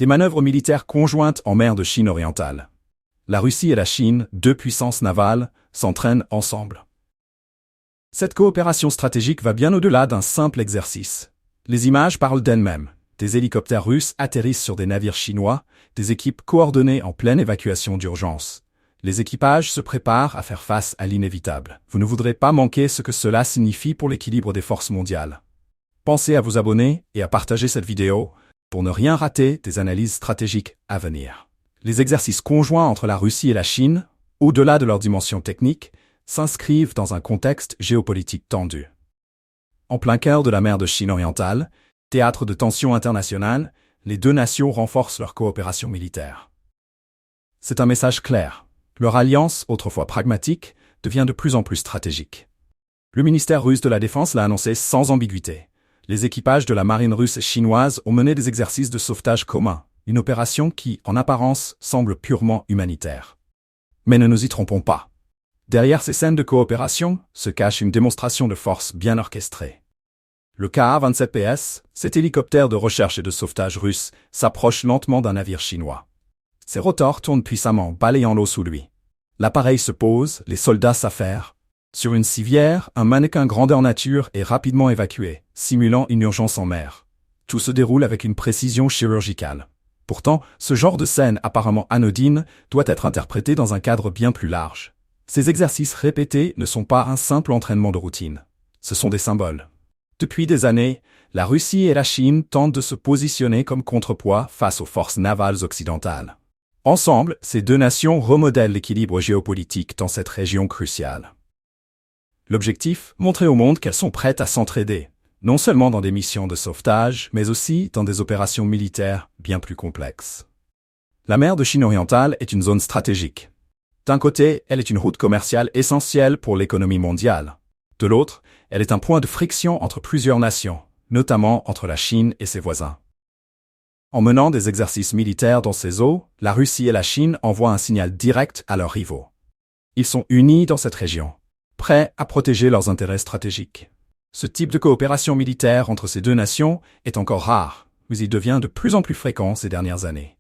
Des manœuvres militaires conjointes en mer de Chine orientale. La Russie et la Chine, deux puissances navales, s'entraînent ensemble. Cette coopération stratégique va bien au-delà d'un simple exercice. Les images parlent d'elles-mêmes. Des hélicoptères russes atterrissent sur des navires chinois, des équipes coordonnées en pleine évacuation d'urgence. Les équipages se préparent à faire face à l'inévitable. Vous ne voudrez pas manquer ce que cela signifie pour l'équilibre des forces mondiales. Pensez à vous abonner et à partager cette vidéo pour ne rien rater des analyses stratégiques à venir. Les exercices conjoints entre la Russie et la Chine, au-delà de leur dimension technique, s'inscrivent dans un contexte géopolitique tendu. En plein cœur de la mer de Chine orientale, théâtre de tensions internationales, les deux nations renforcent leur coopération militaire. C'est un message clair. Leur alliance, autrefois pragmatique, devient de plus en plus stratégique. Le ministère russe de la Défense l'a annoncé sans ambiguïté. Les équipages de la marine russe et chinoise ont mené des exercices de sauvetage communs, une opération qui, en apparence, semble purement humanitaire. Mais ne nous y trompons pas. Derrière ces scènes de coopération se cache une démonstration de force bien orchestrée. Le Ka-27PS, cet hélicoptère de recherche et de sauvetage russe, s'approche lentement d'un navire chinois. Ses rotors tournent puissamment, balayant l'eau sous lui. L'appareil se pose, les soldats s'affairent. Sur une civière, un mannequin grandeur nature est rapidement évacué, simulant une urgence en mer. Tout se déroule avec une précision chirurgicale. Pourtant, ce genre de scène apparemment anodine doit être interprété dans un cadre bien plus large. Ces exercices répétés ne sont pas un simple entraînement de routine. Ce sont des symboles. Depuis des années, la Russie et la Chine tentent de se positionner comme contrepoids face aux forces navales occidentales. Ensemble, ces deux nations remodèlent l'équilibre géopolitique dans cette région cruciale. L'objectif, montrer au monde qu'elles sont prêtes à s'entraider, non seulement dans des missions de sauvetage, mais aussi dans des opérations militaires bien plus complexes. La mer de Chine orientale est une zone stratégique. D'un côté, elle est une route commerciale essentielle pour l'économie mondiale. De l'autre, elle est un point de friction entre plusieurs nations, notamment entre la Chine et ses voisins. En menant des exercices militaires dans ces eaux, la Russie et la Chine envoient un signal direct à leurs rivaux. Ils sont unis dans cette région, prêts à protéger leurs intérêts stratégiques. Ce type de coopération militaire entre ces deux nations est encore rare, mais il devient de plus en plus fréquent ces dernières années.